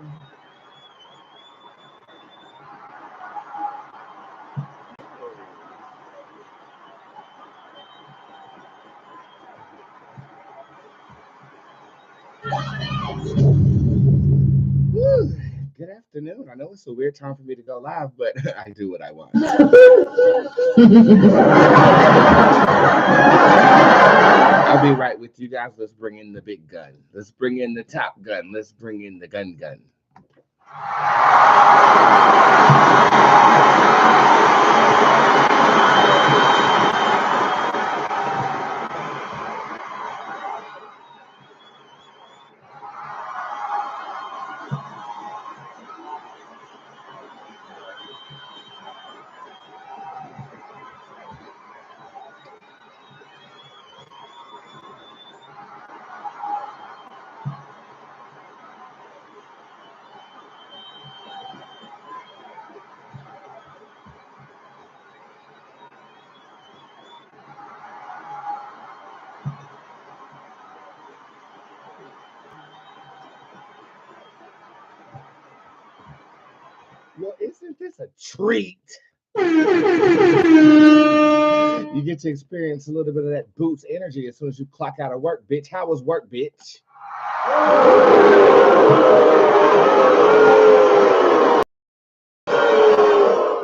Woo. Good afternoon. I know it's a weird time for me to go live, but I do what I want. I'll be right with you guys. Let's bring in the big gun. Let's bring in the top gun. Let's bring in the gun. Well, isn't this a treat? You get to experience a little bit of that Boots energy as soon as you clock out of work, bitch. How was work, bitch?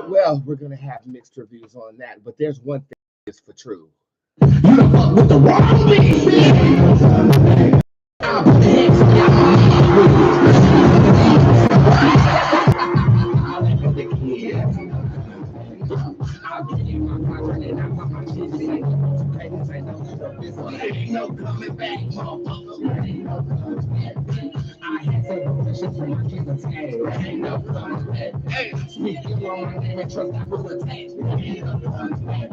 Well, we're going to have mixed reviews on that, but there's one thing that's for true. You don't fuck with the wrong bitch. I'll give you my contract and I want my shit to say. Ain't no coming back, motherfucker. Ain't no coming back. I had several questions for my kids to tag. Ain't no coming back. Hey, speaking on my name and trust I will attack. Ain't no coming back.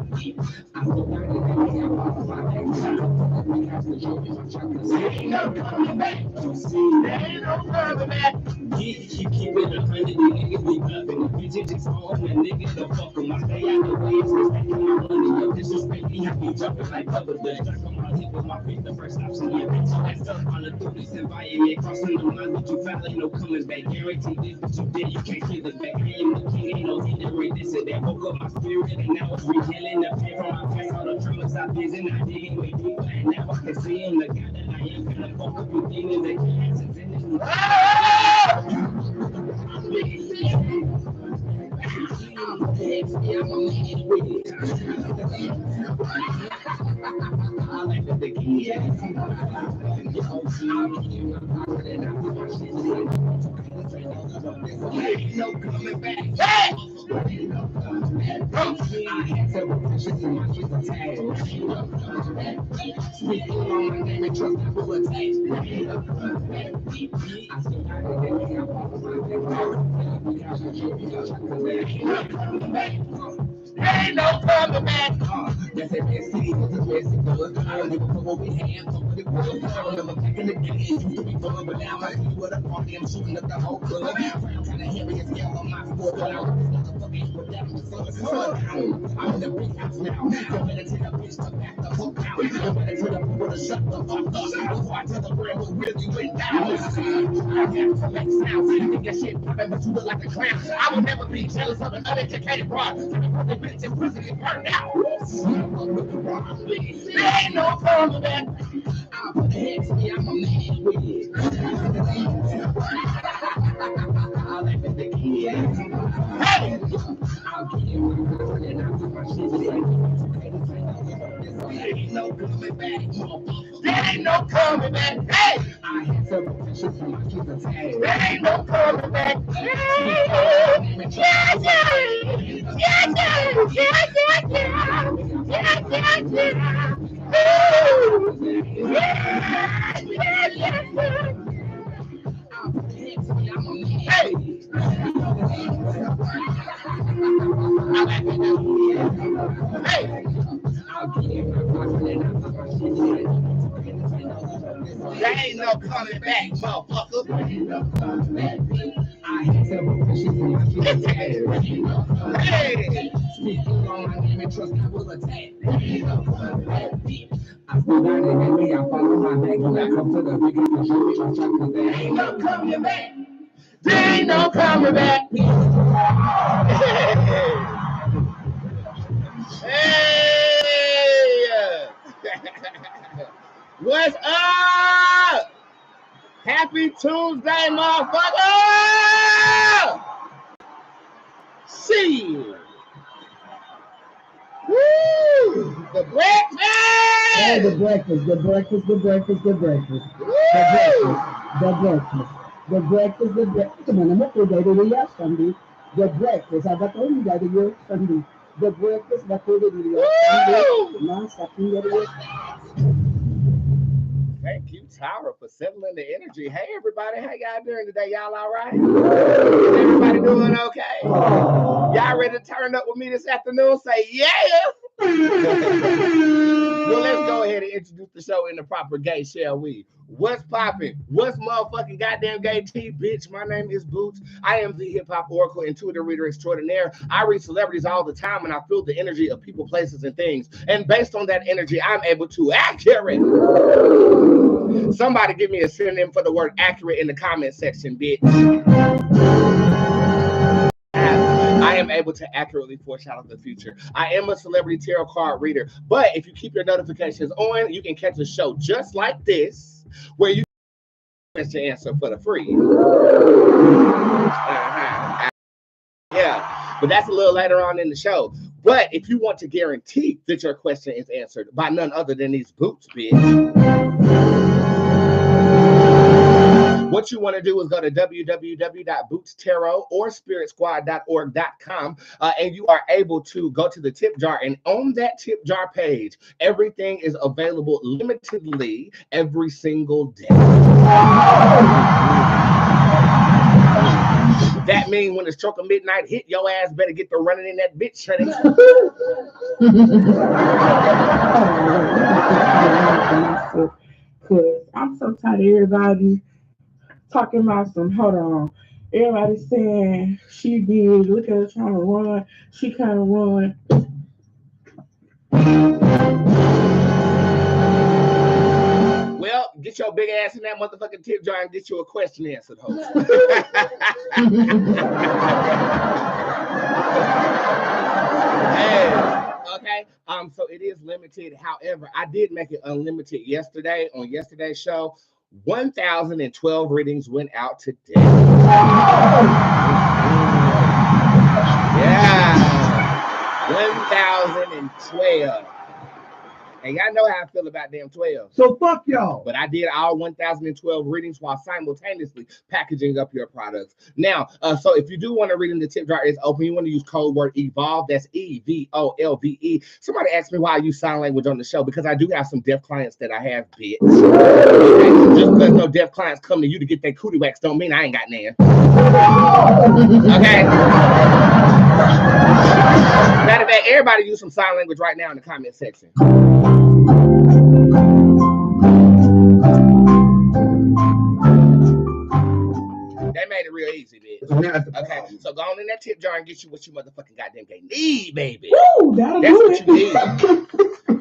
I hope I didn't have me out my next time. We have to joke in my chocolate. Ain't no coming back. You see, ain't no coming back. Keep it 100, you niggas be bluffing. You just on the niggas don't fuck with my stay out the way. It's respecting my money. Yo, disrespect me, I be jumping like cover the jerk on my hip with my feet. The first stop, so yeah, bitch. That's up on the police environment. Crossing the line, but you foul, ain't no coming back. Guaranteed this, but you dead, you can't kill it back. I am the king, ain't no hindering this and that. Woke up my spirit, and now it's rekilling the pain from my past. All the traumas I did, and I digging way deeper. And now I can see him, the guy that I am. Gonna fuck up with demons and cats and in this. No coming back. I had several questions in my kids are tagged. Speaking on my name and trust I will attack. I still got ain't no coming back. That's it, best city, what's the best it was. I don't give a fuck what we had, fuck what it was. I remember back in the day, it used to be fun, but now I see what a party, I'm shooting up the whole club. I'm kind of heavy as hell on my sport, but I was motherfucking with that was I'm in the big house now. You better tell the bitch to back the fuck out. You better tell the people to shut the fuck up. Before I tell the brand what really went down. I got to make sounds. I think that shit poppin', but you look like a clown. I will never be jealous of an uneducated broad. The bitch in prison get burned out. There ain't no coming back. I'll put the head to me, I'm a man with it. I'll let the dick in. Hey! I'll give you my word and I'll do my shit with there ain't no coming back. There ain't no coming back. Hey! I had several questions for my kids to tag. There ain't no coming back. There ain't no coming back, motherfucker. I had several questions for my kids to tag. Hey! Speaking on my name and trust I will attack. I still got it in me, I follow my back. When I come to the biggest show me my chocolate. There ain't no coming back. There ain't no coming back. Hey! What's up? Happy Tuesday, motherfucker! See. Woo! The breakfast! Hey, the breakfast. Woo! Come on, I'm up there, baby. We are Sunday. The breakfast. I got to you that you're Sunday. The breakfast, but we did it. Thank you, Tyra, for settling the energy. Hey, everybody. How y'all doing today? Y'all all right? Is everybody doing okay? Y'all ready to turn up with me this afternoon? Say yes! Well, let's go ahead and introduce the show in the proper gay, shall we? What's popping? What's motherfucking goddamn gay tea, bitch? My name is Boots. I am the hip-hop oracle, intuitive reader extraordinaire. I read celebrities all the time, and I feel the energy of people, places, and things. And based on that energy, I'm able to accurate. Somebody give me a synonym for the word accurate in the comment section, bitch. I am able to accurately foreshadow the future. I am a celebrity tarot card reader, but if you keep your notifications on, you can catch a show just like this, where you get your answer for the free. Yeah, but that's a little later on in the show. But if you want to guarantee that your question is answered by none other than these boots, bitch, what you want to do is go to www.bootstarot or spiritsquad.org.com and you are able to go to the tip jar, and on that tip jar page, everything is available limitedly every single day. That means when the stroke of midnight hit, your ass better get to running in that bitch, honey. Cause I'm so tired of everybody talking about some, hold on. Everybody saying she did, look at her trying to run, she kind of run. Well, get your big ass in that motherfucking tip jar and get you a question answered, host. Hey, okay. So it is limited. However, I did make it unlimited yesterday on yesterday's show. 1,012 readings went out today. Yeah, 1,012. And y'all know how I feel about damn 12. So fuck y'all. But I did all 1,012 readings while simultaneously packaging up your products. Now, so if you do want to read in the tip jar, it's open. You want to use code word EVOLVE. That's EVOLVE. Somebody asked me why I use sign language on the show, because I do have some deaf clients that I have, bitch. Okay? Just because no deaf clients come to you to get their cootie wax don't mean I ain't got none. Okay? Matter of fact, everybody use some sign language right now in the comment section. They made it real easy, bitch. Okay, so go on in that tip jar and get you what you motherfucking goddamn need, baby. Woo, that's what you need.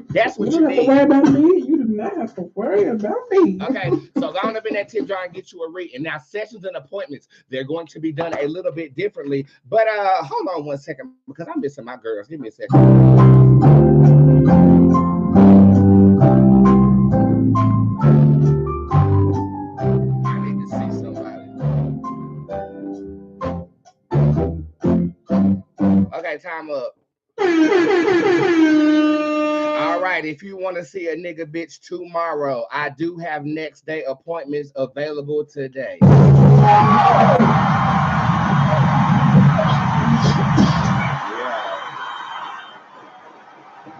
That's what you need. You don't have to worry about me. You do not have to worry about me. Okay, so go on up in that tip jar and get you a reading. Now, sessions and appointments, they're going to be done a little bit differently. But hold on one second, because I'm missing my girls. Give me a second. I need to see somebody. Okay, time up. All right, if you want to see a nigga bitch tomorrow, I do have next day appointments available today.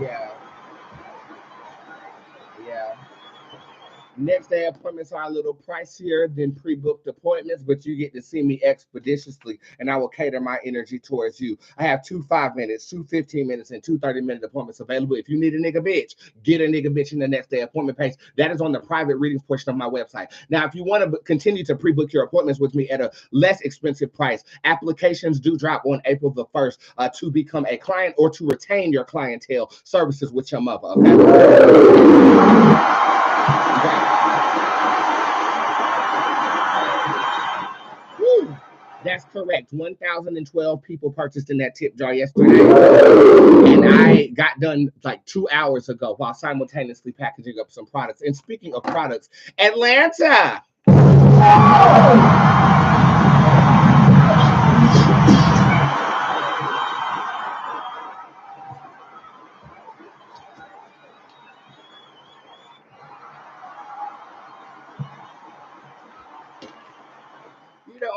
Yeah. Next day appointments are a little pricier than pre-booked appointments, but you get to see me expeditiously, and I will cater my energy towards you. I have 2 5-minute, 2 15-minute, and 2 30-minute appointments available. If you need a nigga bitch, get a nigga bitch in the next day appointment page. That is on the private readings portion of my website. Now, if you want to continue to pre-book your appointments with me at a less expensive price, applications do drop on April the 1st to become a client or to retain your clientele services with your mother, okay? That's correct. 1,012 people purchased in that tip jar yesterday. And I got done like 2 hours ago while simultaneously packaging up some products. And speaking of products, Atlanta.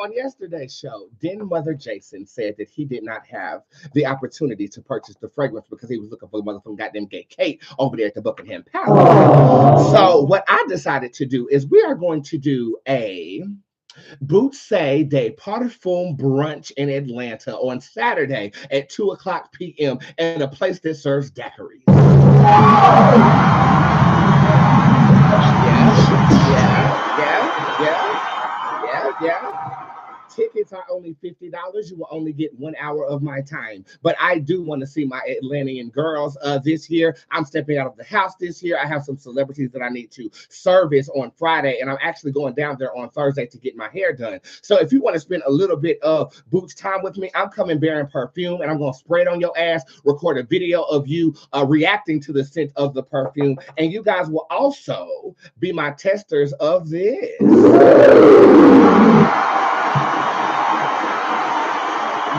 On yesterday's show, Den Mother Jason said that he did not have the opportunity to purchase the fragrance because he was looking for the motherfucking goddamn gay Kate over there at the Buckingham Palace. So what I decided to do is we are going to do a Bootzé de Parfum brunch in Atlanta on Saturday at 2:00 p.m. at a place that serves daiquiris. Yeah. Tickets are only $50. You will only get 1 hour of my time. But I do want to see my Atlantean girls this year. I'm stepping out of the house this year. I have some celebrities that I need to service on Friday, and I'm actually going down there on Thursday to get my hair done. So if you want to spend a little bit of Boots time with me, I'm coming bearing perfume, and I'm going to spray it on your ass, record a video of you reacting to the scent of the perfume, and you guys will also be my testers of this.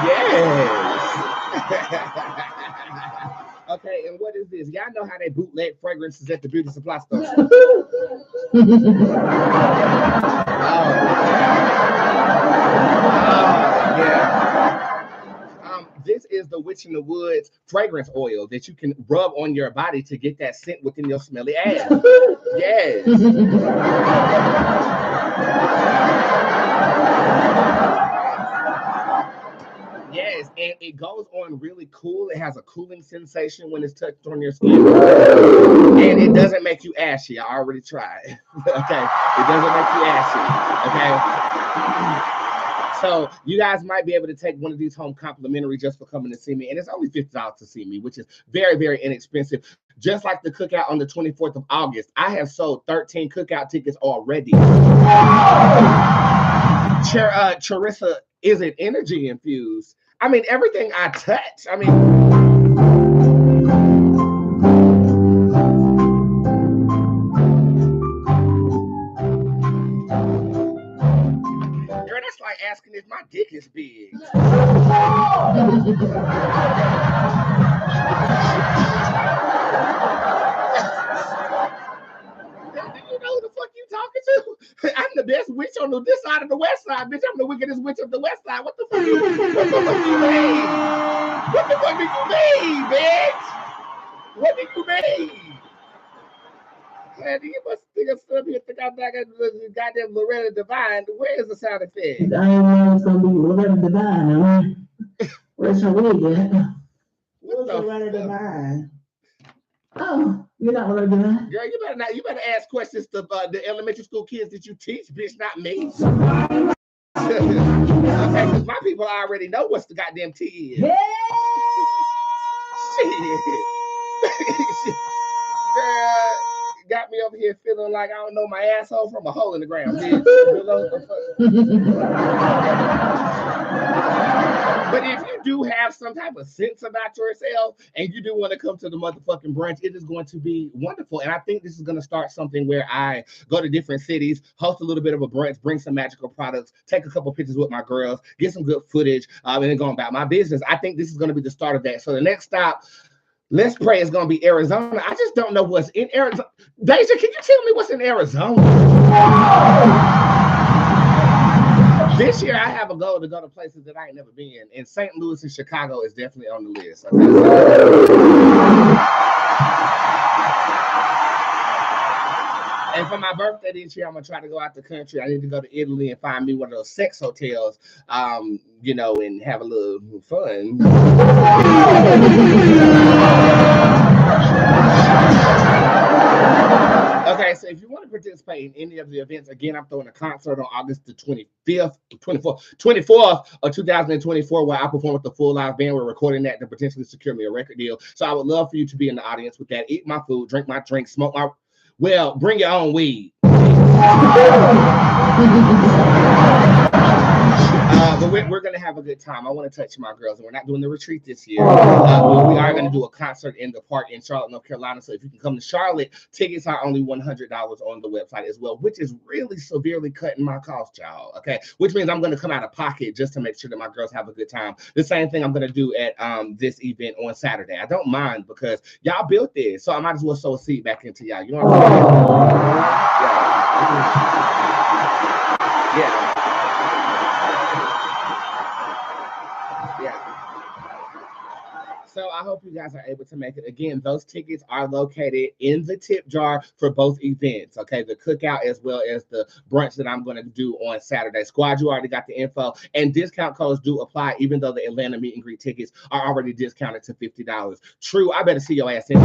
Yes. Okay, and what is this? Y'all know how they bootleg fragrances at the beauty supply store. This is the Witch in the Woods fragrance oil that you can rub on your body to get that scent within your smelly ass. Yes. Yes, and it goes on really cool. It has a cooling sensation when it's touched on your skin. And it doesn't make you ashy. I already tried. Okay. It doesn't make you ashy. Okay. So you guys might be able to take one of these home complimentary just for coming to see me. And it's only $50 to see me, which is very, very inexpensive. Just like the cookout on the 24th of August. I have sold 13 cookout tickets already. Charissa, is it energy infused? I mean, everything I touch. I mean, girl, that's like asking if my dick is big. Do you know who the fuck you talking to? I'm the best witch on this side of the west side, bitch. I'm the wickedest witch of the west side. What the fuck you mean? What the fuck do you mean, bitch? What do you mean? Man, you must think of stuff here. Think I'm back at the goddamn Loretta Devine. Where is the sound effect? I know it's gonna be Loretta Devine. Where's her wig at? What's Loretta Devine? Oh, you're not Loretta Devine? Girl, you better ask questions to the elementary school kids that you teach, bitch, not me. Okay, because my people already know what's the goddamn tea is. Yeah. Shit. Girl, got me over here feeling like I don't know my asshole from a hole in the ground, bitch. But if you do have some type of sense about yourself and you do want to come to the motherfucking brunch, it is going to be wonderful. And I think this is going to start something where I go to different cities, host a little bit of a brunch, bring some magical products, take a couple pictures with my girls, get some good footage, and then go about my business. I think this is going to be the start of that. So the next stop, let's pray, it's going to be Arizona. I just don't know what's in Arizona. Deja, can you tell me what's in Arizona? This year, I have a goal to go to places that I ain't never been. And St. Louis and Chicago is definitely on the list. Okay? And for my birthday this year, I'm going to try to go out the country. I need to go to Italy and find me one of those sex hotels, you know, and have a little fun. Okay, so if you want to participate in any of the events, again, I'm throwing a concert on August the 24th of 2024, where I perform with the full live band. We're recording that to potentially secure me a record deal. So I would love for you to be in the audience with that. Eat my food, drink my drink, smoke my, well, bring your own weed. But So we're going to have a good time. I want to touch my girls, and we're not doing the retreat this year. We are going to do a concert in the park in Charlotte, North Carolina. So if you can come to Charlotte, tickets are only $100 on the website as well, which is really severely cutting my cost, y'all. Okay, which means I'm going to come out of pocket just to make sure that my girls have a good time. The same thing I'm going to do at this event on Saturday. I don't mind because y'all built this, so I might as well sow a seed back into y'all. You know what I'm saying? Yeah. So I hope you guys are able to make it. Again, those tickets are located in the tip jar for both events, okay? The cookout as well as the brunch that I'm going to do on Saturday. Squad, you already got the info. And discount codes do apply, even though the Atlanta meet and greet tickets are already discounted to $50. True, I better see your ass in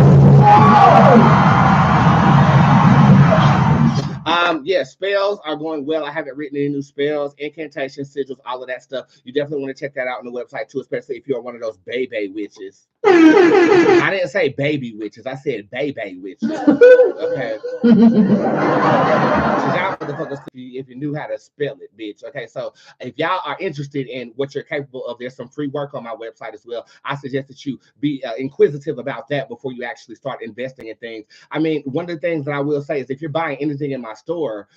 yeah, spells are going well. I haven't written any new spells, incantations, sigils, all of that stuff. You definitely want to check that out on the website too, especially if you're one of those baby witches. I didn't say baby witches. I said baby witches. Okay. Y'all motherfuckers, if you knew how to spell it, bitch. Okay, so if y'all are interested in what you're capable of, there's some free work on my website as well. I suggest that you be inquisitive about that before you actually start investing in things. I mean, one of the things that I will say is if you're buying anything in my store,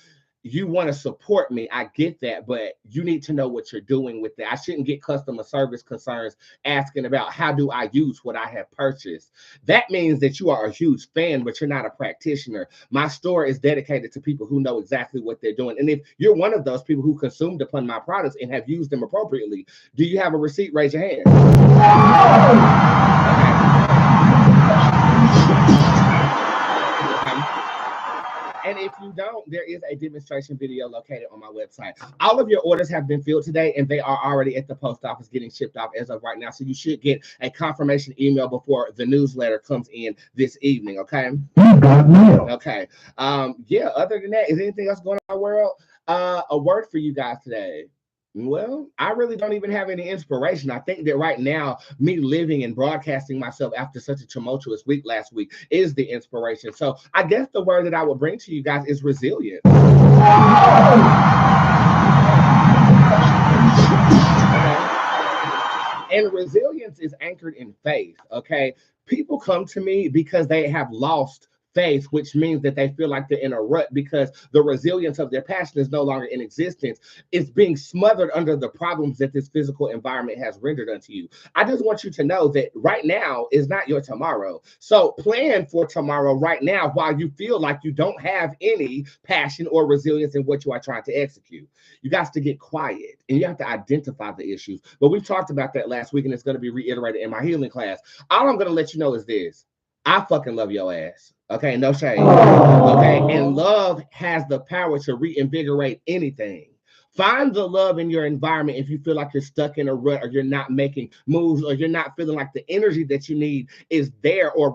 you want to support me. I get that, but you need to know what you're doing with it. I shouldn't get customer service concerns asking about how do I use what I have purchased. That means that you are a huge fan, but you're not a practitioner. My store is dedicated to people who know exactly what they're doing. And if you're one of those people who consumed upon my products and have used them appropriately, do you have a receipt? Raise your hand. And if you don't, there is a demonstration video located on my website. All of your orders have been filled today, and they are already at the post office getting shipped off as of right now. So you should get a confirmation email before the newsletter comes in this evening, okay? Okay. Yeah, other than that, is anything else going on in the world? A word for you guys today. Well, I really don't even have any inspiration. I think that right now, me living and broadcasting myself after such a tumultuous week last week is the inspiration. So I guess the word that I would bring to you guys is resilience. Okay. And resilience is anchored in faith, okay? People come to me because they have lost faith, which means that they feel like they're in a rut because the resilience of their passion is no longer in existence. It's being smothered under the problems that this physical environment has rendered unto you. I just want you to know that right now is not your tomorrow. So plan for tomorrow right now while you feel like you don't have any passion or resilience in what you are trying to execute. You got to get quiet and you have to identify the issues. But we've talked about that last week and it's going to be reiterated in my healing class. All I'm going to let you know is this. I fucking love your ass. Okay, no shade. Okay, and love has the power to reinvigorate anything. Find the love in your environment if you feel like you're stuck in a rut or you're not making moves or you're not feeling like the energy that you need is there or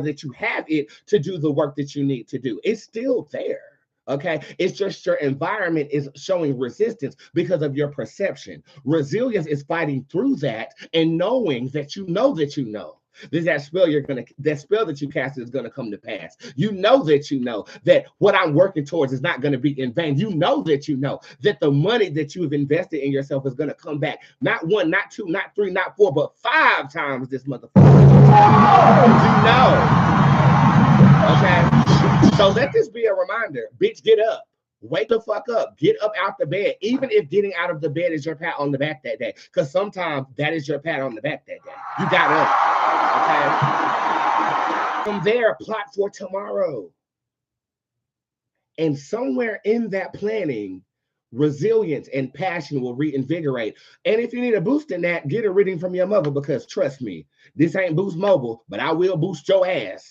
that you have it to do the work that you need to do. It's still there. Okay, it's just your environment is showing resistance because of your perception. Resilience is fighting through that and knowing that you know that you know. That spell that you cast is gonna come to pass. You know that what I'm working towards is not gonna be in vain. You know that the money that you have invested in yourself is gonna come back. Not 1, not 2, not 3, not 4, but 5 times this motherfucker. You know. Okay. So let this be a reminder. Bitch, get up. Wake the fuck up. Get up out the bed. Even if getting out of the bed is your pat on the back that day. Because sometimes that is your pat on the back that day. You got up. Okay? From there, plot for tomorrow. And somewhere in that planning, resilience and passion will reinvigorate. And if you need a boost in that, get a reading from your mother because trust me, this ain't Boost Mobile, but I will boost your ass.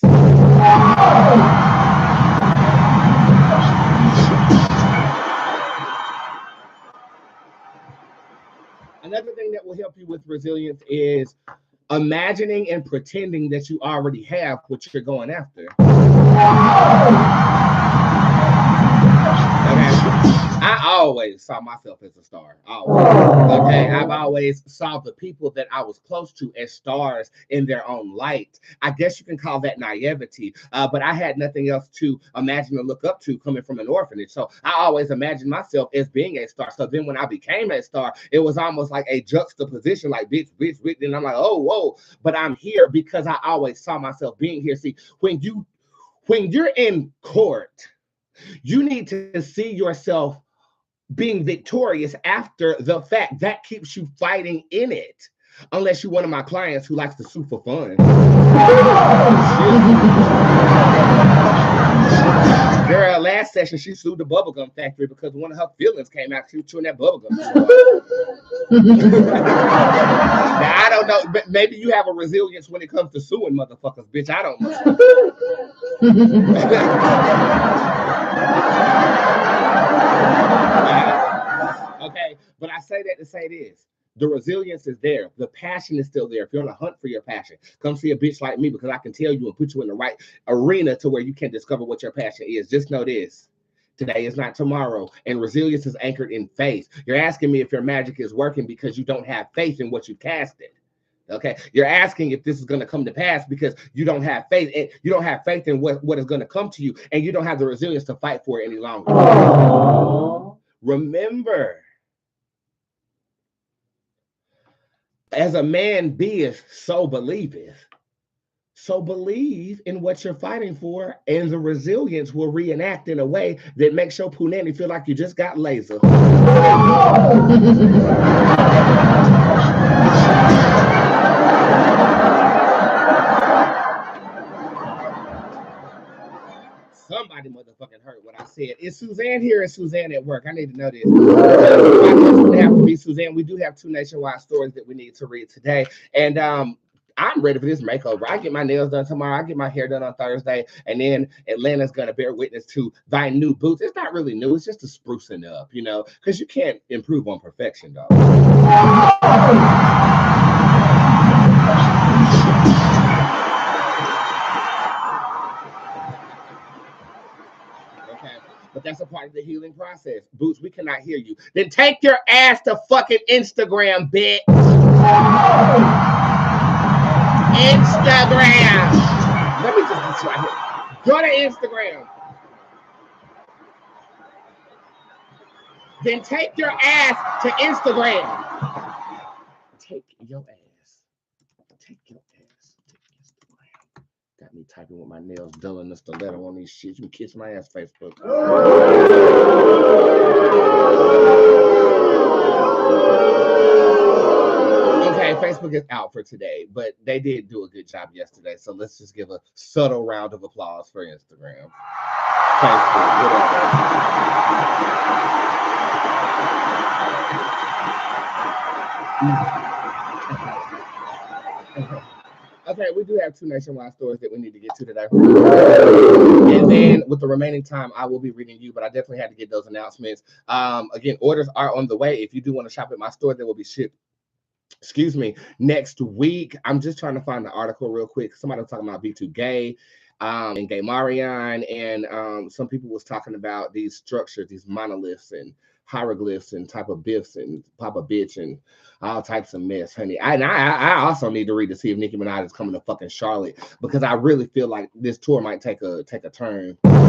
Another thing that will help you with resilience is imagining and pretending that you already have what you're going after. Okay. I always saw myself as a star. Always. Okay. I've always saw the people that I was close to as stars in their own light. I guess you can call that naivety. But I had nothing else to imagine or look up to coming from an orphanage. So I always imagined myself as being a star. So then when I became a star, it was almost like a juxtaposition, like bitch, bitch, bitch. And I'm like, oh, whoa. But I'm here because I always saw myself being here. See, when you're in court, you need to see yourself being victorious after the fact. That keeps you fighting in it. Unless you're one of my clients who likes to sue for fun. Girl, last session she sued the bubblegum factory because one of her feelings came out. She was chewing that bubblegum. Now I don't know, but maybe you have a resilience when it comes to suing motherfuckers, bitch. I don't know. Okay, but I say that to say this. The resilience is there. The passion is still there. If you're on a hunt for your passion, come see a bitch like me because I can tell you and put you in the right arena to where you can discover what your passion is. Just know this. Today is not tomorrow. And resilience is anchored in faith. You're asking me if your magic is working because you don't have faith in what you casted. Okay. You're asking if this is going to come to pass because you don't have faith. And you don't have faith in what is going to come to you. And you don't have the resilience to fight for it any longer. Aww. Remember, as a man beeth, so believeth. So believe in what you're fighting for, and the resilience will reenact in a way that makes your punani feel like you just got laser. Somebody motherfucking heard what I said. Is Suzanne here? Is Suzanne at work? I need to know this. It have to be Suzanne. We do have 2 nationwide stories that we need to read today. And I'm ready for this makeover. I get my nails done tomorrow. I get my hair done on Thursday. And then Atlanta's going to bear witness to thy new boots. It's not really new. It's just a sprucing up, you know, because you can't improve on perfection, dog. But that's a part of the healing process. Boots, we cannot hear you. Then take your ass to fucking Instagram, bitch. Instagram. Let me just this right here. Go to Instagram. Then take your ass to Instagram. Take your ass. Take your ass. Got me typing with my nails done in the stiletto on these shit. You can kiss my ass, Facebook. Okay, Facebook is out for today, but they did do a good job yesterday. So let's just give a subtle round of applause for Instagram. Facebook, whatever. Okay, we do have 2 nationwide stories that we need to get to today. And then with the remaining time, I will be reading you, but I definitely had to get those announcements. Again, orders are on the way. If you do want to shop at my store, they will be shipped, next week. I'm just trying to find the article real quick. Somebody was talking about B2 Gay and Gay Marion, and some people was talking about these structures, these monoliths and hieroglyphs and type of biffs and Papa Bitch and all types of mess, honey. I also need to read to see if Nicki Minaj is coming to fucking Charlotte because I really feel like this tour might take a turn. And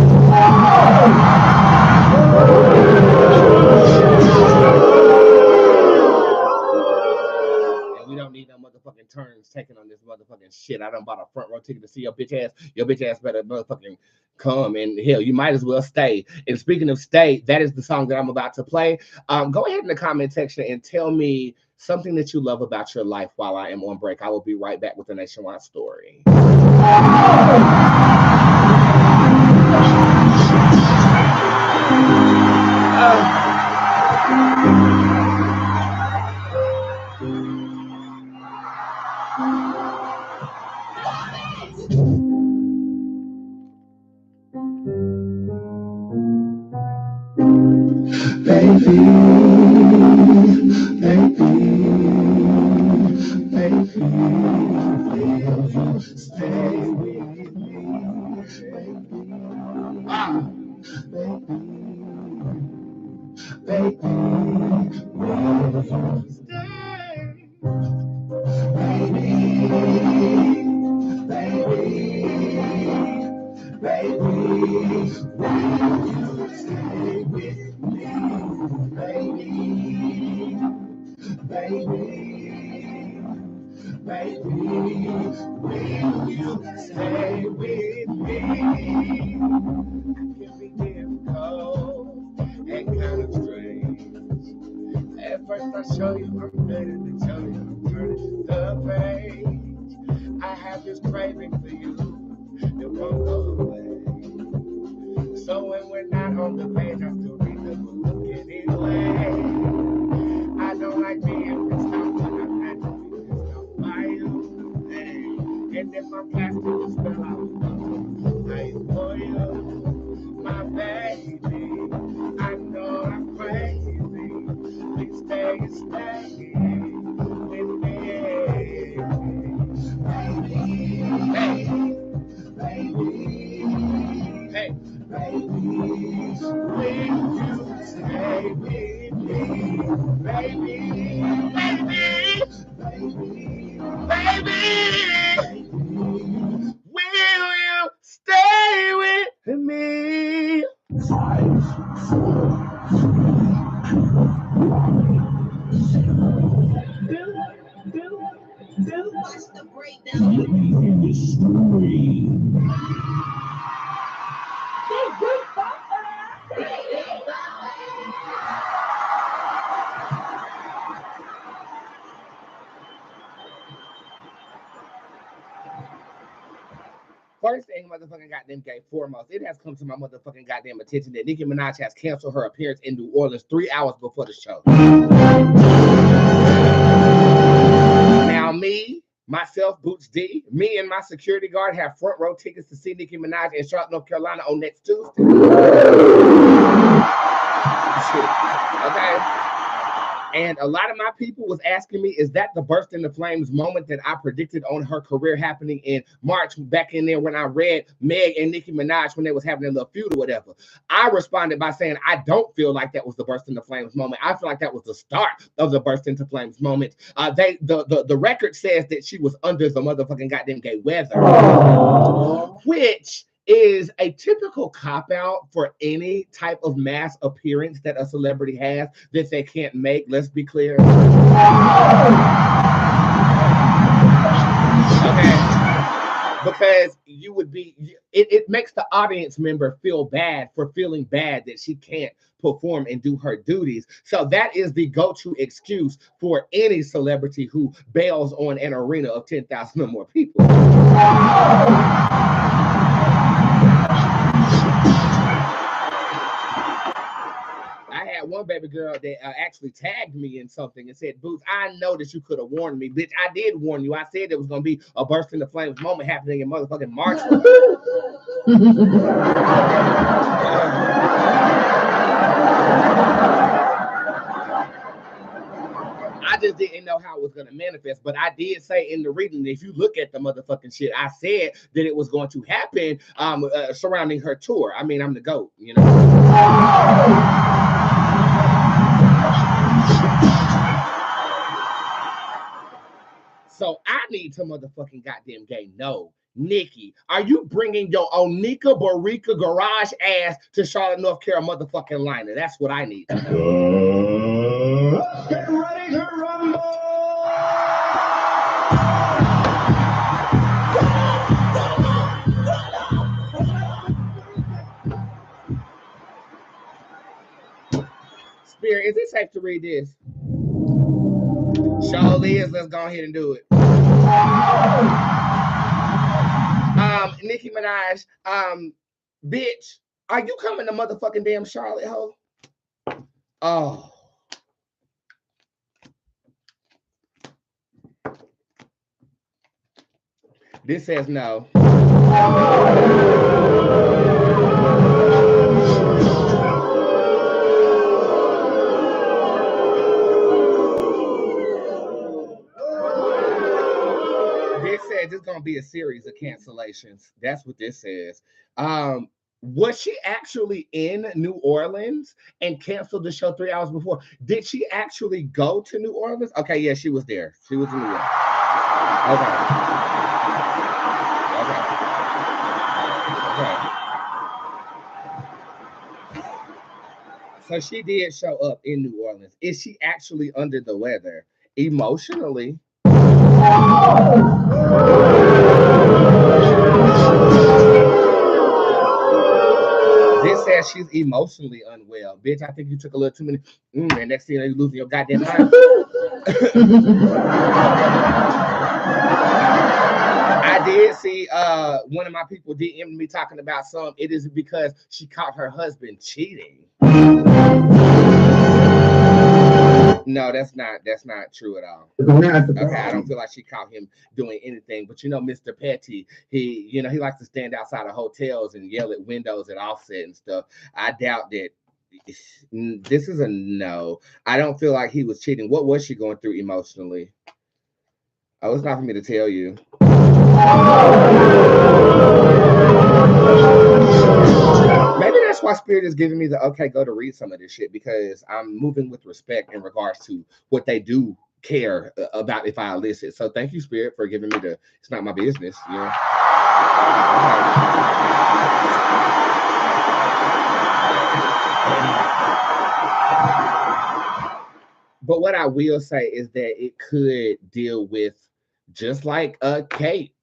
we don't need no motherfucking turns taken on this motherfucking shit. I done bought a front row ticket to see your bitch ass. Your bitch ass better motherfucking come, and hell, you might as well stay. And speaking of stay, that is the song that I'm about to play. Go ahead in the comment section and tell me something that you love about your life while I am on break. I will be right back with a nationwide story. Baby, will you stay with me, baby? Stay with me. Can be difficult and kind of strange. At first I show you I'm ready to show you I'm turning the page. I have this craving for you that won't go away. So when we're not on the page, I still read the book anyway. I don't like being pissed off, but I'm not to be pissed off by you. Hey. And if I'm plastic, the spell I was nice for you, my baby. I know I'm crazy. Please stay with me, baby, hey, baby, will you stay with me, baby, baby, will you stay with me? 5, 4, 3, 2, 2. Watch the breakdown. In the street. First thing, motherfucking goddamn gay foremost, it has come to my motherfucking goddamn attention that Nicki Minaj has canceled her appearance in New Orleans 3 hours before the show. Now, myself, Bootzé, me and my security guard have front row tickets to see Nicki Minaj in Charlotte, North Carolina on next Tuesday. Okay. And a lot of my people was asking me, is that the burst in the flames moment that I predicted on her career happening in March back in there when I read Meg and Nicki Minaj when they was having a little feud or whatever? I responded by saying, I don't feel like that was the burst in the flames moment. I feel like that was the start of the burst into flames moment. The record says that she was under the motherfucking goddamn gay weather, which is a typical cop-out for any type of mass appearance that a celebrity has that they can't make. Let's be clear. Okay. Because you would be, it makes the audience member feel bad for feeling bad that she can't perform and do her duties. So that is the go-to excuse for any celebrity who bails on an arena of 10,000 or more people. One baby girl that actually tagged me in something and said, Boots, I know that you could have warned me, bitch. I did warn you. I said there was going to be a burst in the flames moment happening in motherfucking March. I just didn't know how it was going to manifest, but I did say in the reading, if you look at the motherfucking shit, I said that it was going to happen surrounding her tour. I mean, I'm the GOAT, you know. So I need to motherfucking goddamn gay know, Nikki, are you bringing your Onika Barika garage ass to Charlotte, North Carolina motherfucking liner? That's what I need. Get ready to rumble! Spirit, is it safe to read this? Surely is. Let's go ahead and do it. Nicki Minaj, bitch, are you coming to motherfucking damn Charlotte, ho? Oh. This says no. This says it's gonna be a series of cancellations. That's what this says. Was she actually in New Orleans and canceled the show 3 hours before? Did she actually go to New Orleans? Okay, yeah, she was there. She was in New Orleans. Okay. So she did show up in New Orleans. Is she actually under the weather emotionally? This says she's emotionally unwell. Bitch, I think you took a little too many. And next thing you know, you're losing your goddamn mind. I did see one of my people DM me talking about some. It is because she caught her husband cheating. No, that's not true at all. Okay, I don't feel like she caught him doing anything. But you know, Mr. Petty, he likes to stand outside of hotels and yell at windows at Offset and stuff. I doubt that. This is a no. I don't feel like he was cheating. What was she going through emotionally? Oh, it's not for me to tell you. Maybe that's why Spirit is giving me the okay, go to read some of this shit, because I'm moving with respect in regards to what they do care about if I elicit. So thank you, Spirit, for giving me the it's not my business, you know. But what I will say is that it could deal with, just like Kate,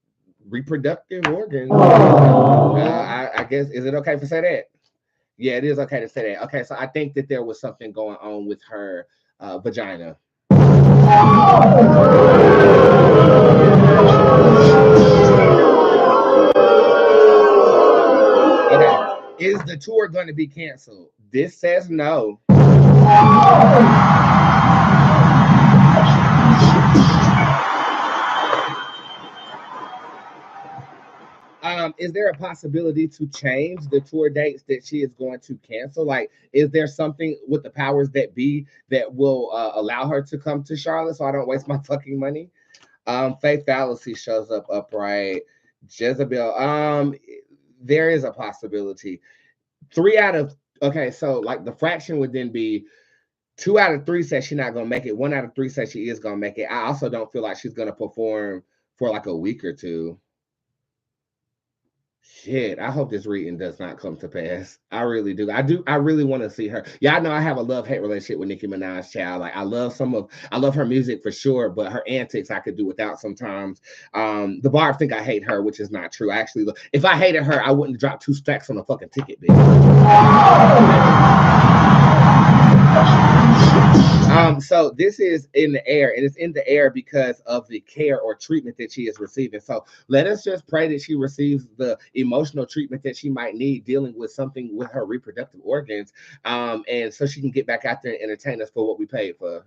reproductive organs. I guess, is it okay to say that? Yeah, it is okay to say that. Okay, so I think that there was something going on with her vagina. Okay, is the tour going to be canceled? This says no. Is there a possibility to change the tour dates that she is going to cancel? Like, is there something with the powers that be that will allow her to come to Charlotte so I don't waste my fucking money? Faith Fallacy shows up upright. Jezebel. There is a possibility. 3 out of okay, so like the fraction would then be 2 out of 3 says she's not gonna make it. 1 out of 3 says she is gonna make it. I also don't feel like she's gonna perform for like a week or two. Shit, I hope this reading does not come to pass. I really do. I really want to see her. Yeah, I know I have a love-hate relationship with Nicki Minaj, child. Like I love her music for sure, but her antics I could do without sometimes. The bar think I hate her, which is not true. I actually if I hated her, I wouldn't drop 2 stacks on a fucking ticket, bitch. So this is in the air, and it's in the air because of the care or treatment that she is receiving. So let us just pray that she receives the emotional treatment that she might need dealing with something with her reproductive organs, and so she can get back out there and entertain us for what we paid for.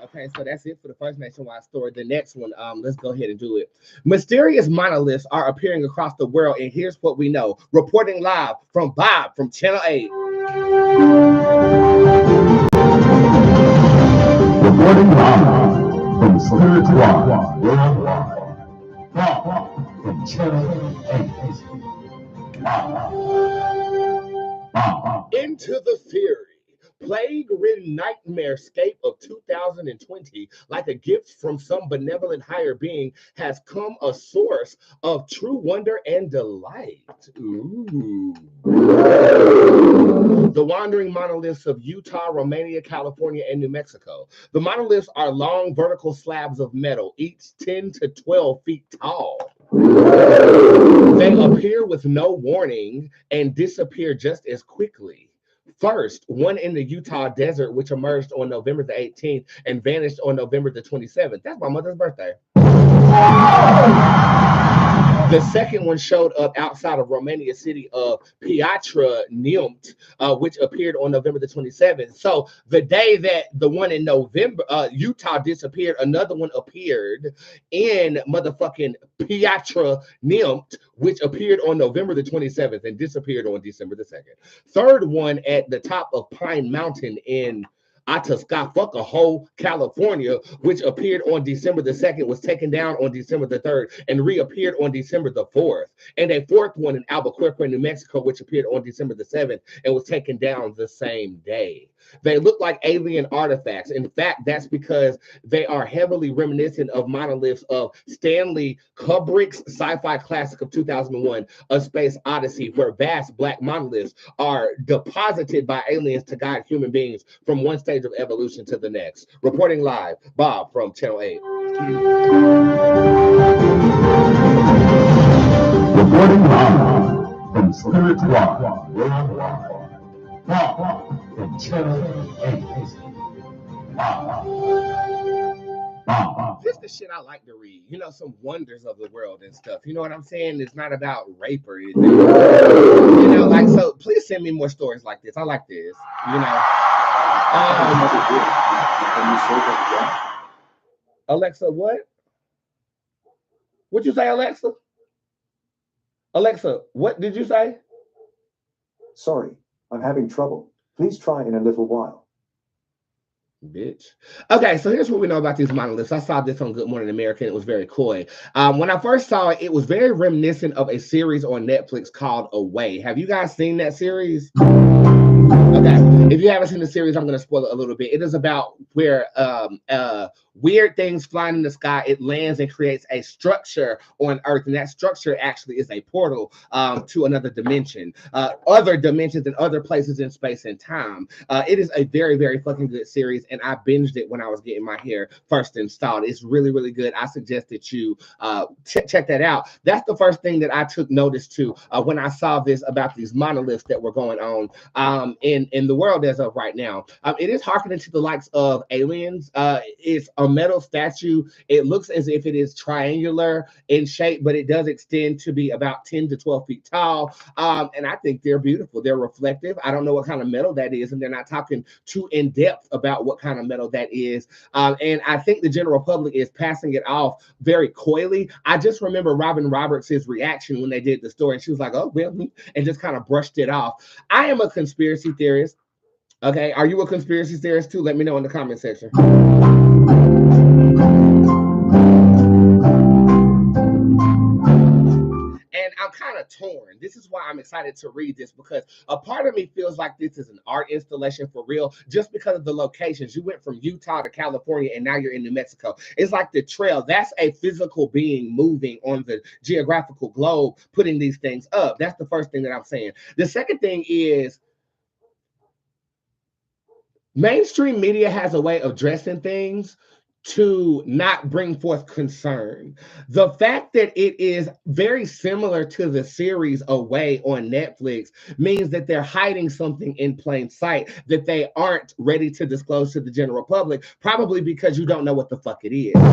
Okay, so that's it for the first nationwide story. The next one, let's go ahead and do it. Mysterious monoliths are appearing across the world, and here's what we know. Reporting live from Bob from Channel 8. Reporting live from Spirit One Worldwide. Bob from Channel 8. Into the Fury. Plague-ridden nightmarescape of 2020, like a gift from some benevolent higher being, has come a source of true wonder and delight. Ooh. The wandering monoliths of Utah, Romania, California, and New Mexico. The monoliths are long vertical slabs of metal, each 10 to 12 feet tall. They appear with no warning and disappear just as quickly. First, one in the Utah desert, which emerged on November the 18th and vanished on November the 27th. That's my mother's birthday. The second one showed up outside of Romania city of Piatra Neamt, which appeared on November the 27th. So the day that the one in November, Utah disappeared, another one appeared in motherfucking Piatra Neamt, which appeared on November the 27th and disappeared on December the 2nd. Third one at the top of Pine Mountain in Atascafo, California, which appeared on December the 2nd, was taken down on December the 3rd, and reappeared on December the 4th. And a fourth one in Albuquerque, New Mexico, which appeared on December the 7th and was taken down the same day. They look like alien artifacts. In fact, that's because they are heavily reminiscent of monoliths of Stanley Kubrick's sci-fi classic of 2001, A Space Odyssey, where vast black monoliths are deposited by aliens to guide human beings from one stage of evolution to the next. Reporting live, Bob from Channel 8. Reporting live from Spirit One Worldwide. Bob from Channel 8. Bob. This is the shit I like to read. You know, some wonders of the world and stuff. You know what I'm saying? It's not about rape or anything. You know, like, so please send me more stories like this. I like this. You know. Alexa, what? What'd you say, Alexa? Alexa, what did you say? Sorry, I'm having trouble. Please try in a little while. Bitch. Okay, so here's what we know about these monoliths. I saw this on Good Morning America, and it was very coy. When I first saw it, it was very reminiscent of a series on Netflix called Away. Have you guys seen that series? Okay, if you haven't seen the series, I'm going to spoil it a little bit. It is about where weird things flying in the sky, it lands and creates a structure on Earth, and that structure actually is a portal to another dimension, other dimensions and other places in space and time. It is a very, very fucking good series, and I binged it when I was getting my hair first installed. It's really, really good. I suggest that you check that out. That's the first thing that I took notice to when I saw this about these monoliths that were going on in the world as of right now. It is hearkening to the likes of aliens. It's a metal statue. It looks as if it is triangular in shape, but it does extend to be about 10 to 12 feet tall. And I think they're beautiful. They're reflective. I don't know what kind of metal that is, and they're not talking too in depth about what kind of metal that is. And I think the general public is passing it off very coyly. I just remember Robin Roberts' reaction when they did the story. She was like, oh, well, and just kind of brushed it off. I am a conspiracy theorist. Okay, are you a conspiracy theorist too? Let me know in the comment section. And I'm kind of torn. This is why I'm excited to read this, because a part of me feels like this is an art installation for real, just because of the locations. You went from Utah to California, and now you're in New Mexico. It's like the trail. That's a physical being moving on the geographical globe, putting these things up. That's the first thing that I'm saying. The second thing is, mainstream media has a way of dressing things to not bring forth concern. The fact that it is very similar to the series Away on Netflix means that they're hiding something in plain sight that they aren't ready to disclose to the general public, probably because you don't know what the fuck it is. Okay?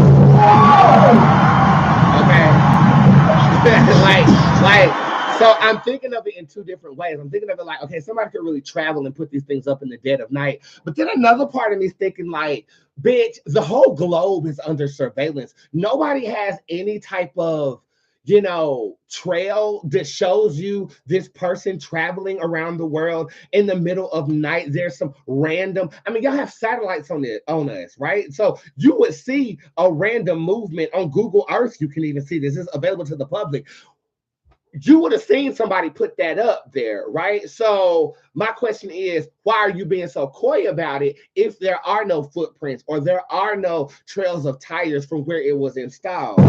So I'm thinking of it in two different ways. I'm thinking of it like, okay, somebody could really travel and put these things up in the dead of night. But then another part of me is thinking like, bitch, the whole globe is under surveillance. Nobody has any type of, you know, trail that shows you this person traveling around the world in the middle of night. There's some random, I mean, y'all have satellites on us, right? So you would see a random movement on Google Earth. You can even see this is available to the public. You would have seen somebody put that up there, right? So my question is, why are you being so coy about it if there are no footprints or there are no trails of tires from where it was installed? Okay,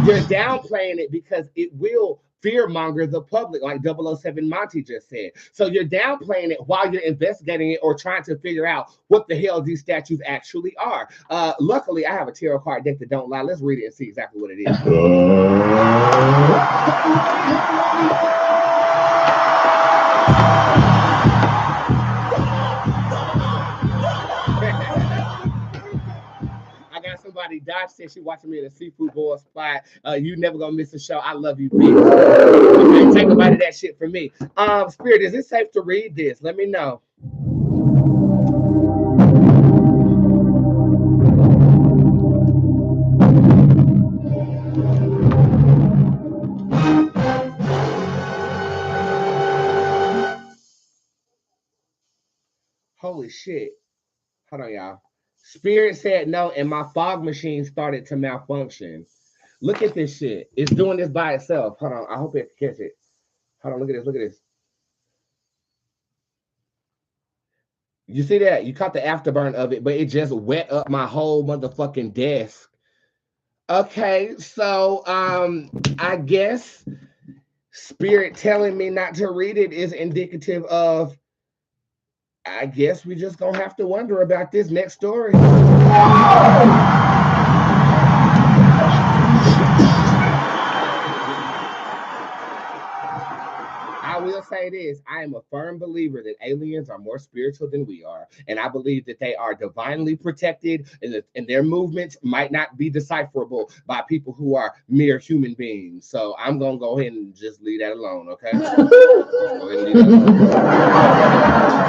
you're downplaying it because it will fearmonger the public, like 007 Monty just said. So you're downplaying it while you're investigating it or trying to figure out what the hell these statues actually are. Luckily, I have a tarot card deck that don't lie. Let's read it and see exactly what it is. Somebody Dodge said she watching me at a seafood boil spot. You never gonna miss a show. I love you, bitch. Okay, take a bite of that shit from me. Spirit, is it safe to read this? Let me know. shit. Hold on, y'all. Spirit said no, and my fog machine started to malfunction. Look at this shit. It's doing this by itself. Hold on. I hope it can catch it. Hold on. Look at this. Look at this. You see that? You caught the afterburn of it, but it just wet up my whole motherfucking desk. Okay, so I guess Spirit telling me not to read it is indicative of, I guess we just gonna have to wonder about this next story. I will say this. I am a firm believer that aliens are more spiritual than we are. And I believe that they are divinely protected and their movements might not be decipherable by people who are mere human beings. So I'm going to go ahead and just leave that alone, okay? Go ahead and leave that alone.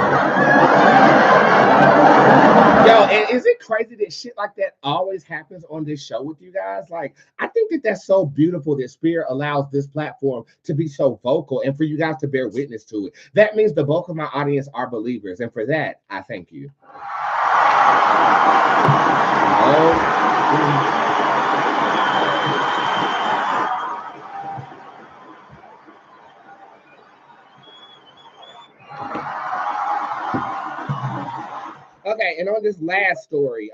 Yo, and is it crazy that shit like that always happens on this show with you guys? Like, I think that that's so beautiful that Spirit allows this platform to be so vocal and for you guys to bear witness to it. That means the bulk of my audience are believers, and for that, I thank you. Okay, and on this last story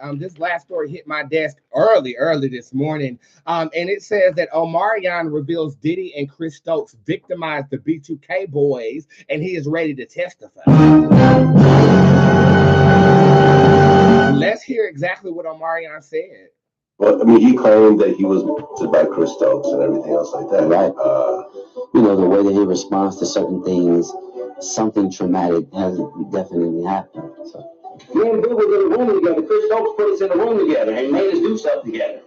hit my desk early this morning, and it says that Omarion reveals Diddy and Chris Stokes victimized the B2K boys, and he is ready to testify. Let's hear exactly what Omarion said. Well, I mean, he claimed that he was visited by Chris Stokes and everything else like that. Right. You know, the way that he responds to certain things, something traumatic has definitely happened. So. Me and Bill were in the room together. Chris Stokes put us in the room together and made us do stuff together.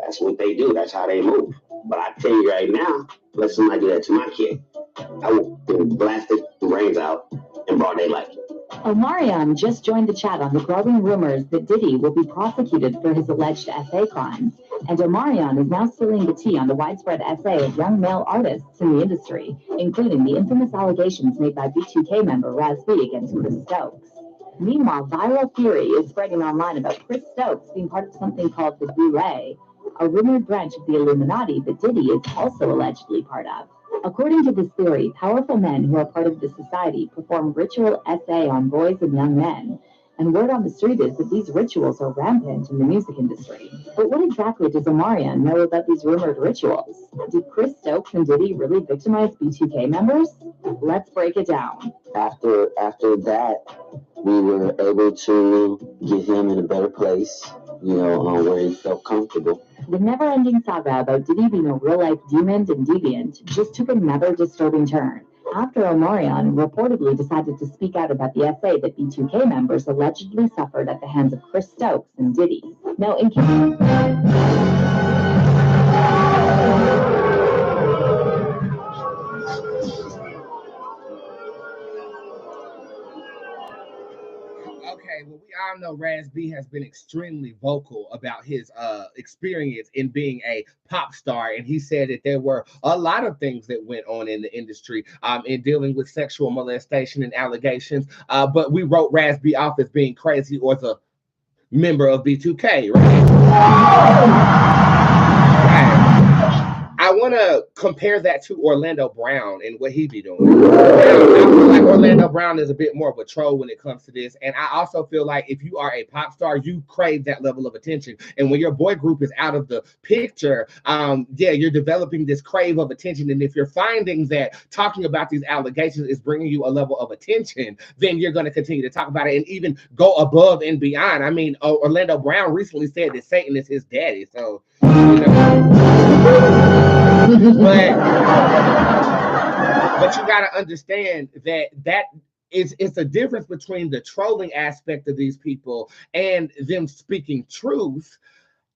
That's what they do. That's how they move. But I tell you right now, let somebody do that to my kid, I will blast the brains out in broad daylight. Omarion just joined the chat on the growing rumors that Diddy will be prosecuted for his alleged SA crimes, and Omarion is now spilling the tea on the widespread SA of young male artists in the industry, including the infamous allegations made by B2K member Raz B against Chris Stokes. Meanwhile, viral theory is spreading online about Chris Stokes being part of something called the Bootzé, a rumored branch of the Illuminati that Diddy is also allegedly part of. According to this theory, powerful men who are part of the society perform ritual SA on boys and young men, and word on the street is that these rituals are rampant in the music industry. But what exactly does Omarion know about these rumored rituals? Did Chris Stokes and Diddy really victimize B2K members? Let's break it down. After that, we were able to get him in a better place, you know, where he felt comfortable. The never-ending saga about Diddy being a real-life demon and deviant just took another disturbing turn after Omarion reportedly decided to speak out about the SA that B2K members allegedly suffered at the hands of Chris Stokes and Diddy. Now, in case... Okay, well, we all know Raz B has been extremely vocal about his experience in being a pop star, and he said that there were a lot of things that went on in the industry in dealing with sexual molestation and allegations, but we wrote Raz B off as being crazy or the member of B2K, right? I want to compare that to Orlando Brown and what he be doing. Now, I feel like Orlando Brown is a bit more of a troll when it comes to this. And I also feel like if you are a pop star, you crave that level of attention. And when your boy group is out of the picture, you're developing this crave of attention. And if you're finding that talking about these allegations is bringing you a level of attention, then you're going to continue to talk about it and even go above and beyond. I mean, Orlando Brown recently said that Satan is his daddy. So, you know. But you got to understand that it's a difference between the trolling aspect of these people and them speaking truth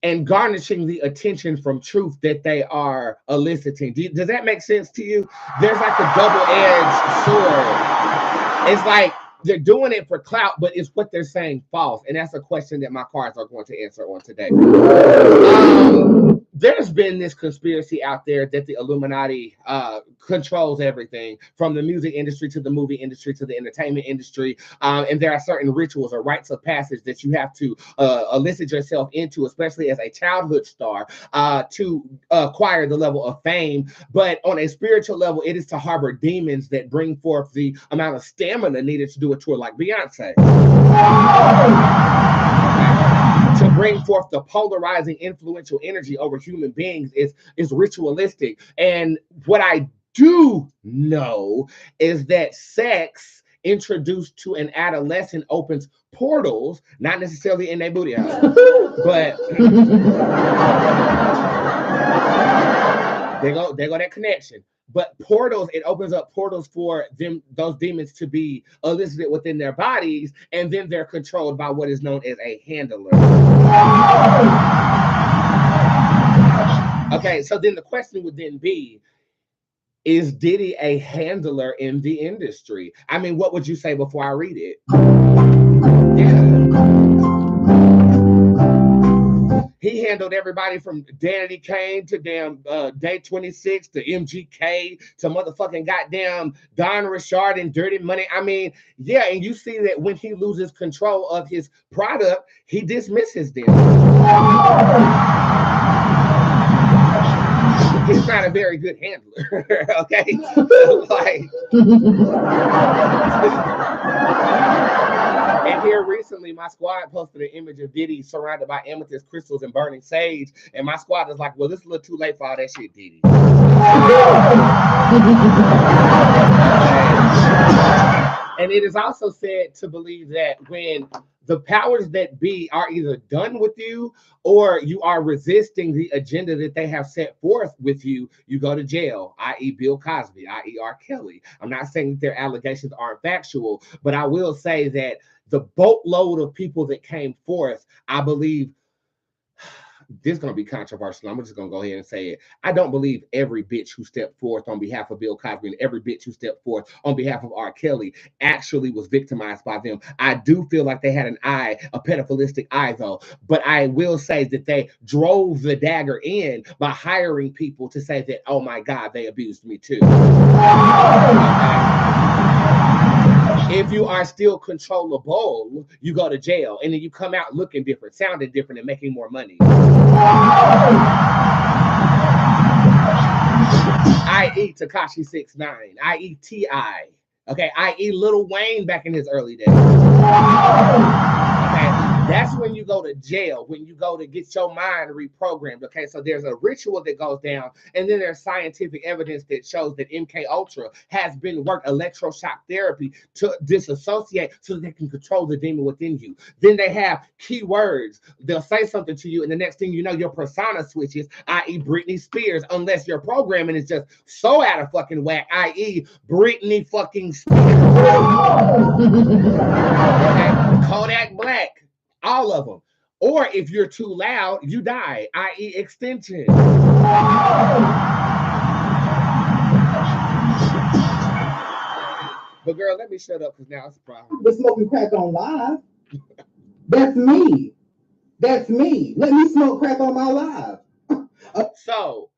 and garnishing the attention from truth that they are eliciting. Does that make sense to you? There's like a double-edged sword. It's like they're doing it for clout, but it's what they're saying false. And that's a question that my cards are going to answer on today. There's been this conspiracy out there that the Illuminati controls everything from the music industry to the movie industry to the entertainment industry. And there are certain rituals or rites of passage that you have to elicit yourself into, especially as a childhood star, to acquire the level of fame. But on a spiritual level, it is to harbor demons that bring forth the amount of stamina needed to do a tour like Beyonce. To bring forth the polarizing, influential energy over human beings is ritualistic. And what I do know is that sex introduced to an adolescent opens portals, not necessarily in their booty house, but there go that connection. But portals, it opens up portals for them, those demons to be elicited within their bodies, and then they're controlled by what is known as a handler. Okay, so then the question would then be, is Diddy a handler in the industry? I mean, what would you say before I read it? Yeah. He handled everybody from Danny Kane to damn Day 26 to MGK to motherfucking goddamn Don Richard and Dirty Money. I mean, yeah, and you see that when he loses control of his product, he dismisses them. He's not a very good handler, okay? Like, and here recently, my squad posted an image of Diddy surrounded by amethyst crystals and burning sage, and my squad is like, well, this is a little too late for all that shit, Diddy. And it is also said to believe that when the powers that be are either done with you or you are resisting the agenda that they have set forth with you, you go to jail, i.e. Bill Cosby, i.e. R. Kelly. I'm not saying that their allegations aren't factual, but I will say that the boatload of people that came forth, I believe, this is going to be controversial. I'm just going to go ahead and say it. I don't believe every bitch who stepped forth on behalf of Bill Cosby and every bitch who stepped forth on behalf of R. Kelly actually was victimized by them. I do feel like they had an eye, a pedophilistic eye though. But I will say that they drove the dagger in by hiring people to say that, oh my God, they abused me too. If you are still controllable, you go to jail and then you come out looking different, sounding different, and making more money. I.e. Tekashi 6ix9ine, i.e. T.I., okay, i.e. Lil Wayne back in his early days. Okay, that's when you go to jail, when you go to get your mind reprogrammed. Okay, so there's a ritual that goes down, and then there's scientific evidence that shows that MK Ultra has been worked, electroshock therapy, to disassociate so that they can control the demon within you. Then they have keywords. They'll say something to you, and the next thing you know, your persona switches, i.e. Britney Spears, unless your programming is just so out of fucking whack, i.e. Britney fucking Spears. Okay? Kodak Black. All of them. Or if you're too loud, you die, i.e. extension. But girl, let me shut up because now it's a problem. The smoking crack on live. That's me. That's me. Let me smoke crack on my live. So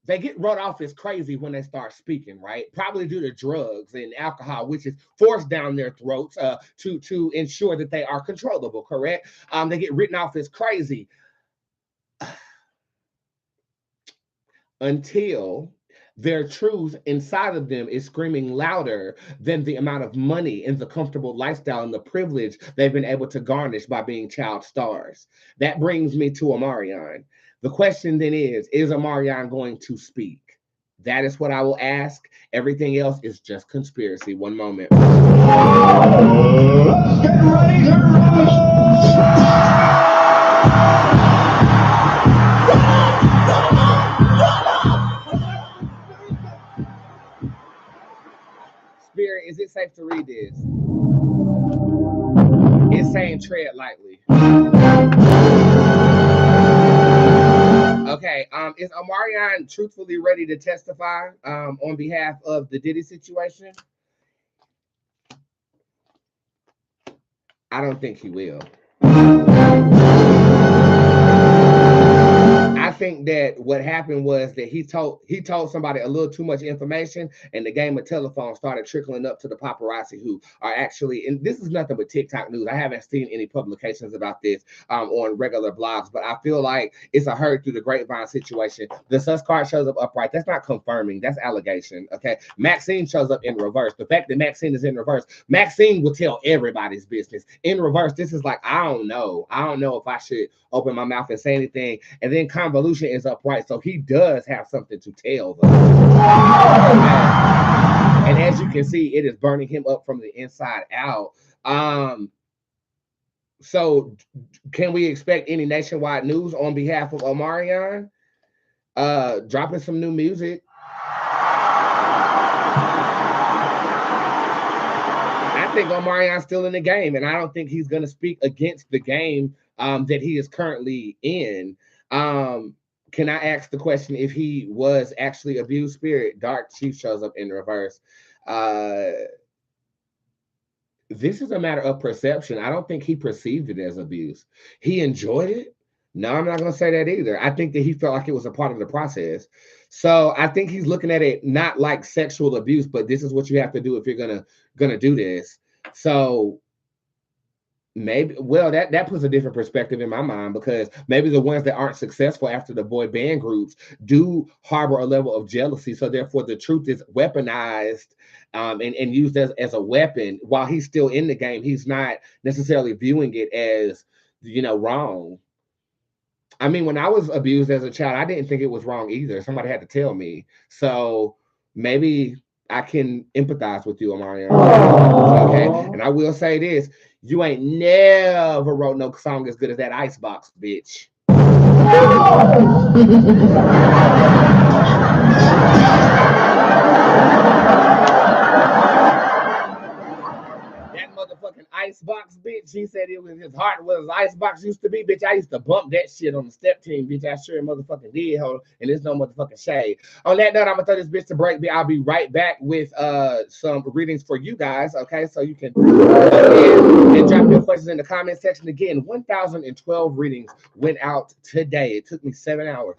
they get run off as crazy when they start speaking, right? Probably due to drugs and alcohol, which is forced down their throats to ensure that they are controllable, correct? They get written off as crazy until their truth inside of them is screaming louder than the amount of money and the comfortable lifestyle and the privilege they've been able to garnish by being child stars. That brings me to Omarion. The question then is Omarion going to speak? That is what I will ask. Everything else is just conspiracy. One moment. Let's get ready to rumble! Spirit, is it safe to read this? It's saying tread lightly. Okay, is Omarion truthfully ready to testify on behalf of the Diddy situation? I don't think he will. I think that what happened was that he told somebody a little too much information, and the game of telephone started trickling up to the paparazzi who are actually, and this is nothing but TikTok news. I haven't seen any publications about this on regular blogs, but I feel like it's a heard through the grapevine situation. The sus card shows up upright. That's not confirming. That's allegation. Okay. Maxine shows up in reverse. The fact that Maxine is in reverse, Maxine will tell everybody's business. In reverse, this is like, I don't know if I should open my mouth and say anything. And then convolution is upright, so he does have something to tell them. And as you can see, it is burning him up from the inside out. So can we expect any nationwide news on behalf of Omarion? Dropping some new music. I think Omarion's still in the game, and I don't think he's going to speak against the game that he is currently in. Can I ask the question if he was actually abused? Spirit Dark Chief shows up in reverse. This is a matter of perception. I don't think he perceived it as abuse. He enjoyed it. No, I'm not going to say that either. I think that he felt like it was a part of the process. So I think he's looking at it not like sexual abuse, but this is what you have to do if you're gonna do this. So maybe, well, that puts a different perspective in my mind, because maybe the ones that aren't successful after the boy band groups do harbor a level of jealousy, so therefore the truth is weaponized and used as a weapon. While he's still in the game, he's not necessarily viewing it as, wrong. I mean, when I was abused as a child, I didn't think it was wrong either. Somebody had to tell me. So maybe I can empathize with you, Omarion. Okay, and I will say this. You ain't never wrote no song as good as that Icebox, bitch. That motherfucking Icebox, bitch. He said it was his heart was Icebox used to be, bitch. I used to bump that shit on the step team, bitch. I sure motherfucking did, hold, and there's no motherfucking shade. On that note, I'm gonna throw this bitch to break. I'll be right back with some readings for you guys, okay? So you can and drop your questions in the comment section. Again, 1,012 readings went out today. It took me 7 hours.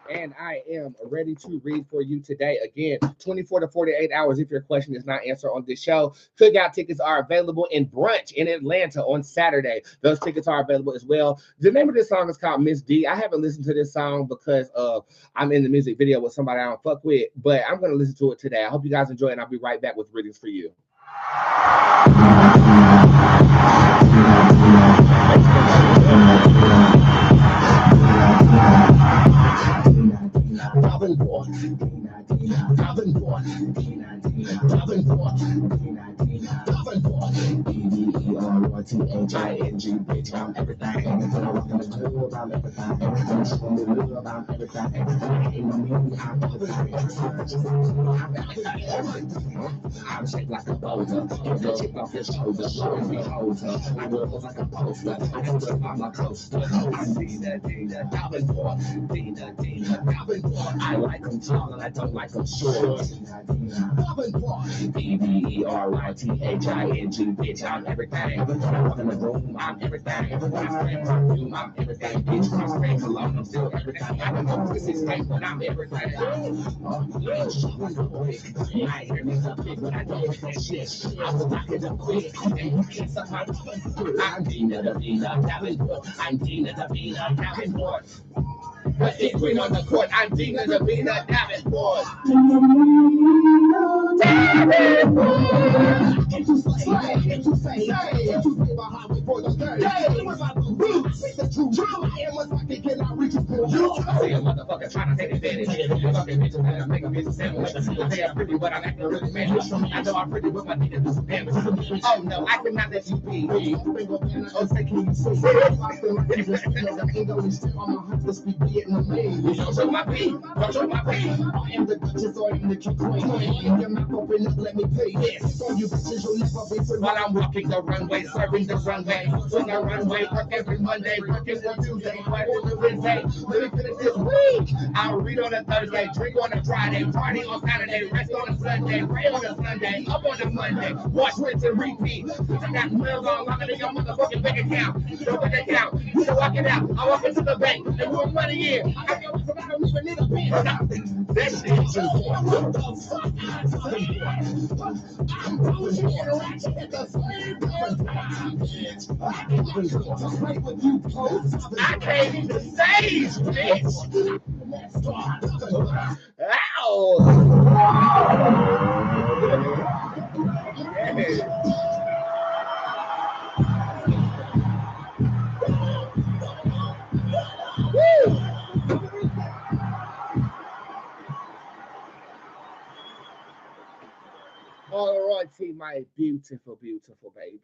And I am ready to read for you today. Again, 24 to 48 hours if your question is not answered on this show. Cookout tickets are available in Brunch in Atlanta on Saturday. Those tickets are available as well. The name of this song is called Miss D. I haven't listened to this song because I'm in the music video with somebody I don't fuck with, but I'm going to listen to it today. I hope you guys enjoy it, and I'll be right back with readings for you. T-H-I-N-G, bitch, I'm everything. When I walk in the club, I'm everything. Everything show me love, I'm everything. Everything in me, I'm everything. I'm shaped like a boulder. Get the chip off your shoulder. Show and behold her. I look like a poster. I know that I'm a coaster. I'm Dina Davenport. Dina Davenport. I like them tall and I don't like them short. Dina Davenport. B-B-E-R-Y-T-H-I-N-G, bitch, I'm everything. When I walk in the room, I'm everything. When I spray perfume, I'm everything. Bitch, when I spray cologne, I'm still everything. I don't know if this is fake, but I'm everything. I hear me up big, but I don't like that shit. I will lock it up quick, and you can't suck my I'm Dina Davenport. I'm Dina Davenport. But if we're on the court, I'm Dina Davenport. Davenport. If you slay, if you say, if you play behind me for the third, with my boots, speak the truth. I am a psychic and I reach you. See a motherfucker trying to take advantage. Fucking bitches and I make a bitch sandwich. I say I'm pretty, but I'm acting really mannish. I know I'm pretty, but my nigga do some damage. Oh no, I cannot let you be. Oh, say, can you see? Control my beat. Control my beat. I am the Duchess or I am the King Queen. Your mouth open up, let me play this. You bitches, you'll never be free. While I'm walking the runway, serving the runway. Swing the runway, work every Monday, working for Tuesday, work on the Wednesday. Let me finish this week. I'll read on a Thursday, drink on a Friday, party on Saturday, rest on a Sunday, pray on a Sunday, up on a Monday, wash, rinse, and repeat. I got mills on longer than your motherfucking bank account. Your bank account. You can walk it out. I walk into the bank and put money in. I don't even need a pen. That shit is just I can't even stage, bitch. Ow. Woo. All righty, my beautiful, beautiful babies.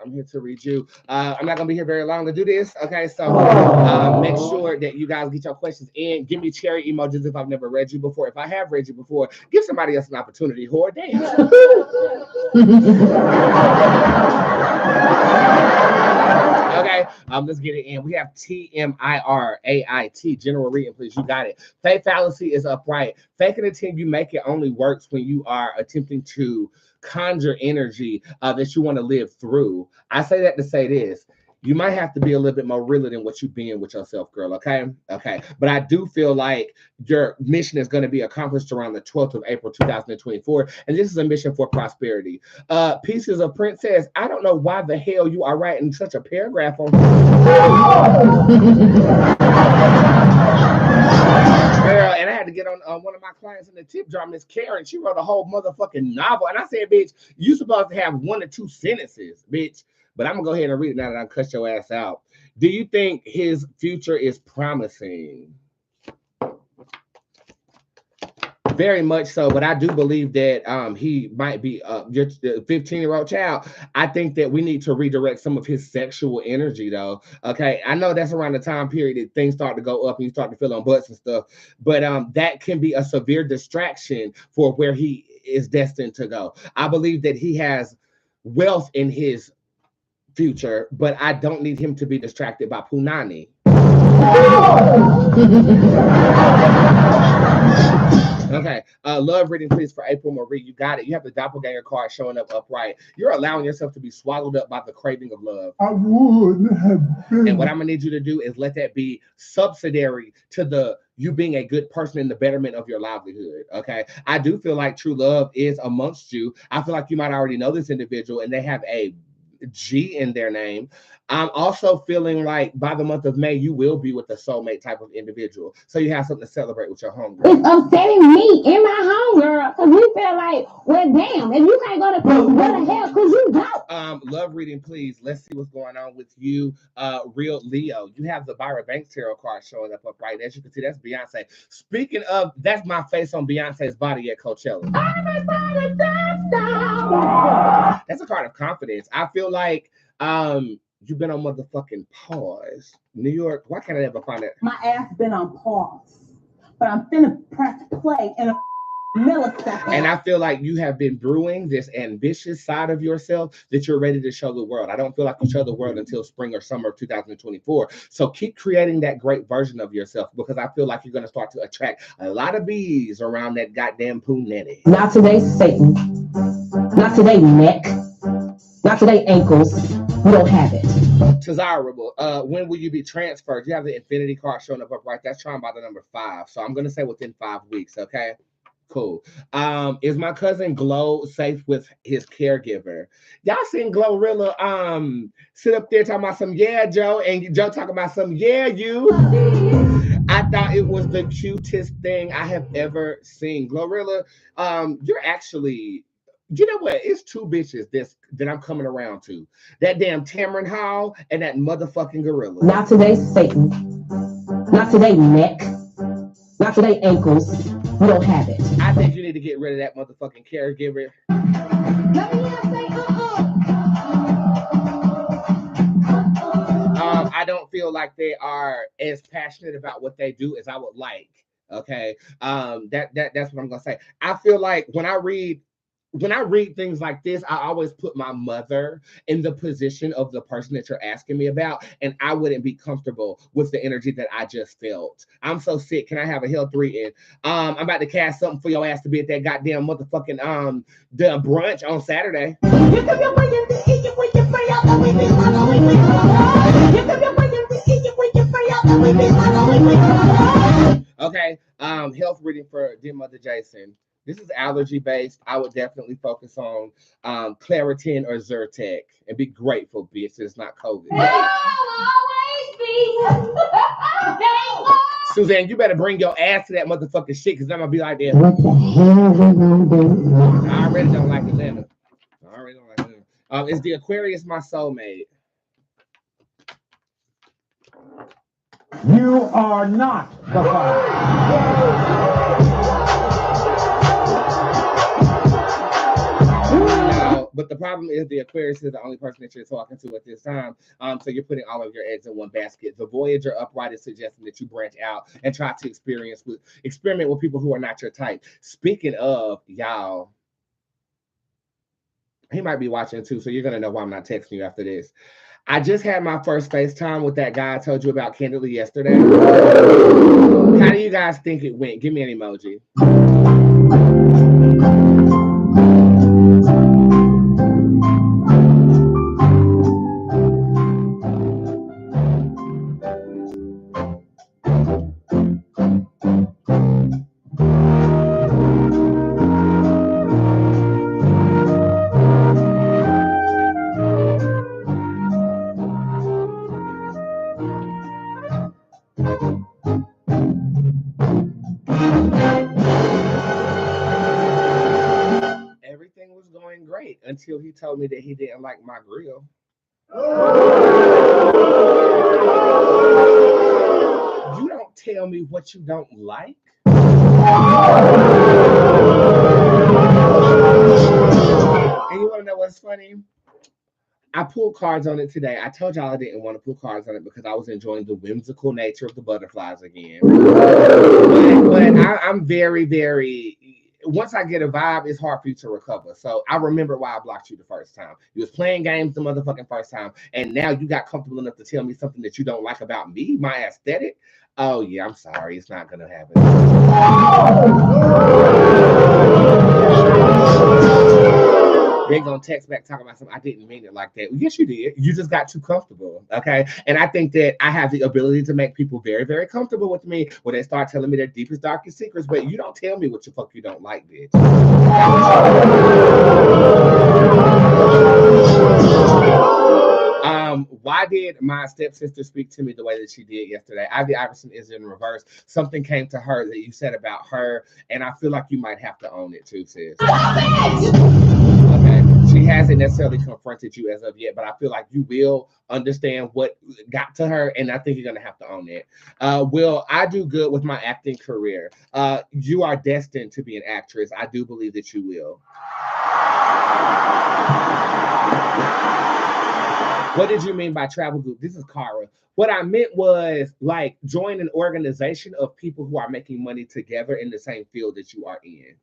I'm here to read you. I'm not gonna be here very long to do this. Okay, so make sure that you guys get your questions in. Give me cherry emojis if I've never read you before. If I have read you before, give somebody else an opportunity. Whore, damn. Okay, let's get it in. We have TMIRAIT, general reading, please. You got it. Faith fallacy is upright. Faking until you make it only works when you are attempting to conjure energy that you want to live through. I say that to say this. You might have to be a little bit more realer than what you've been with yourself, girl, okay? Okay. But I do feel like your mission is going to be accomplished around the 12th of April, 2024. And this is a mission for prosperity. Pieces of Print says, I don't know why the hell you are writing such a paragraph on. Girl, and I had to get on one of my clients in the tip jar, Miss Karen. She wrote a whole motherfucking novel. And I said, bitch, you supposed to have 1 or 2 sentences, bitch. But I'm going to go ahead and read it now that I cut your ass out. Do you think his future is promising? Very much so, but I do believe that he might be your 15-year-old child. I think that we need to redirect some of his sexual energy, though. Okay, I know that's around the time period that things start to go up and you start to feel on butts and stuff, but that can be a severe distraction for where he is destined to go. I believe that he has wealth in his future, but I don't need him to be distracted by punani. Okay, love reading, please, for April Marie. You got it. You have the doppelganger card showing up upright. You're allowing yourself to be swallowed up by the craving of love. I would have been. And what I'm gonna need you to do is let that be subsidiary to you being a good person in the betterment of your livelihood. Okay, I do feel like true love is amongst you. I feel like you might already know this individual, and they have a G in their name. I'm also feeling like by the month of May, you will be with a soulmate type of individual. So you have something to celebrate with your homegirl. It's upsetting me and my homegirl because we feel like, well, damn, if you can't go to class, what the hell could you go? Love reading, please. Let's see what's going on with you. Real Leo. You have the Byron Banks tarot card showing up upright. As you can see, that's Beyonce. Speaking of, that's my face on Beyonce's body at Coachella. That's a card of confidence. I feel like you've been on motherfucking pause. New York, why can't I ever find it? My ass been on pause, but I'm finna press play in a millisecond. And I feel like you have been brewing this ambitious side of yourself that you're ready to show the world. I don't feel like you show the world until spring or summer of 2024. So keep creating that great version of yourself, because I feel like you're going to start to attract a lot of bees around that goddamn punani. Not today, Satan. Not today, neck. Not today, ankles. We don't have it. Desirable. When will you be transferred? You have the infinity card showing up upright. That's trying by the number 5. So I'm going to say within 5 weeks. Okay. Cool. Is my cousin Glow safe with his caregiver? Y'all seen Glorilla sit up there talking about some yeah, Joe, and Joe talking about some yeah, you. I thought it was the cutest thing I have ever seen. Glorilla, you're actually, you know what? It's 2 bitches that I'm coming around to. That damn Tamron Hall and that motherfucking gorilla. Not today, Satan. Not today, neck. Not today, ankles. We don't have it. I think you need to get rid of that motherfucking caregiver. Let me say, I don't feel like they are as passionate about what they do as I would like. Okay. That's what I'm gonna say. I feel like when I read things like this, I always put my mother in the position of the person that you're asking me about, and I wouldn't be comfortable with the energy that I just felt. I'm so sick. Can I have a health reading? I'm about to cast something for your ass to be at that goddamn motherfucking the brunch on Saturday. Okay. Health reading for dear Mother Jason. This is allergy based. I would definitely focus on Claritin or Zyrtec and be grateful, bitch. It's not COVID. Suzanne, you better bring your ass to that motherfucking shit, because I'm gonna be like that. what the hell we gonna do? I already don't like Atlanta. Is the Aquarius my soulmate? You are not the father. But the problem is the Aquarius is the only person that you're talking to at this time. So you're putting all of your eggs in one basket. The Voyager upright is suggesting that you branch out and try to experiment with people who are not your type. Speaking of, y'all, he might be watching too, so you're gonna know why I'm not texting you after this. I just had my first FaceTime with that guy I told you about candidly yesterday. How do you guys think it went? Give me an emoji. Everything was going great until he told me that he didn't like my grill. You don't tell me what you don't like. And you want to know what's funny? I pulled cards on it today. I told y'all I didn't want to pull cards on it because I was enjoying the whimsical nature of the butterflies again. But I'm very, very... Once I get a vibe, it's hard for you to recover. So I remember why I blocked you the first time. You was playing games the motherfucking first time, and now you got comfortable enough to tell me something that you don't like about me, my aesthetic. Oh yeah, I'm sorry. It's not gonna happen. They're gonna text back talking about something. I didn't mean it like that. Well, yes, you did. You just got too comfortable. Okay. And I think that I have the ability to make people very, very comfortable with me when they start telling me their deepest, darkest secrets. But you don't tell me what the fuck you don't like, bitch. Why did my stepsister speak to me the way that she did yesterday? Ivy Iverson is in reverse. Something came to her that you said about her, and I feel like you might have to own it too, sis. Okay. She hasn't necessarily confronted you as of yet, but I feel like you will understand what got to her, and I think you're gonna have to own it. Will I do good with my acting career? You are destined to be an actress. I do believe that you will. What did you mean by travel group? This is Cara. What I meant was like join an organization of people who are making money together in the same field that you are in.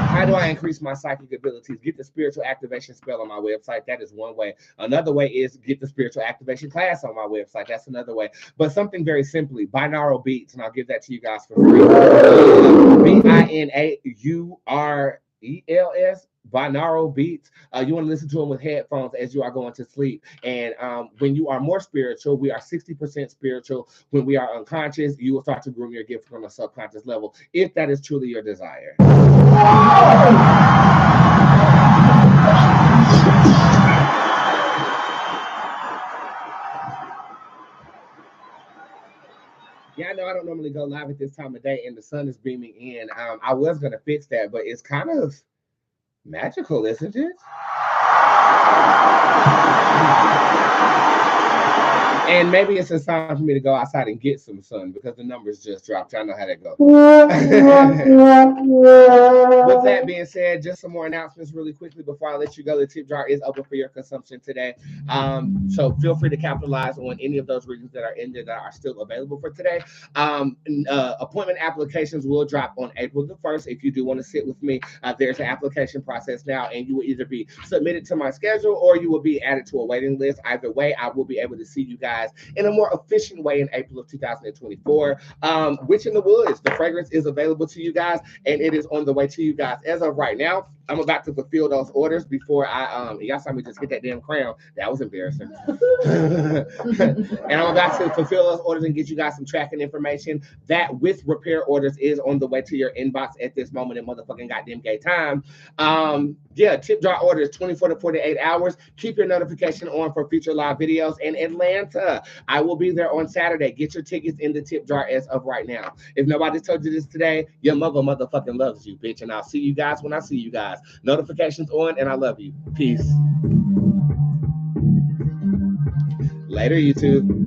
How do I increase my psychic abilities? Get the spiritual activation spell on my website. That is one way. Another way is get the spiritual activation class on my website. That's another way. But something very simply, binaural beats, and I'll give that to you guys for free. BINAURELS. Binaural beats. You want to listen to them with headphones as you are going to sleep. And when you are more spiritual, we are 60% spiritual. When we are unconscious, you will start to groom your gift from a subconscious level, if that is truly your desire. Yeah, I know I don't normally go live at this time of day and the sun is beaming in. I was going to fix that, but it's kind of magical, isn't it? And maybe it's a sign for me to go outside and get some sun because the numbers just dropped. Y'all know how that goes. With that being said, just some more announcements really quickly before I let you go. The tip jar is open for your consumption today. So feel free to capitalize on any of those readings that are in there that are still available for today. Appointment applications will drop on April the 1st. If you do want to sit with me, there's an application process now, and you will either be submitted to my schedule or you will be added to a waiting list. Either way, I will be able to see you guys in a more efficient way in April of 2024. Witch in the Woods, the fragrance is available to you guys, and it is on the way to you guys. As of right now, I'm about to fulfill those orders before y'all saw me just hit that damn crown. That was embarrassing. And I'm about to fulfill those orders and get you guys some tracking information. That with repair orders is on the way to your inbox at this moment in motherfucking goddamn gay time. Tip jar orders 24 to 48 hours. Keep your notification on for future live videos. In Atlanta, I will be there on Saturday. Get your tickets in the tip jar as of right now. If nobody's told you this today, your mother motherfucking loves you, bitch. And I'll see you guys when I see you guys. Notifications on, and I love you. Peace. Later, YouTube.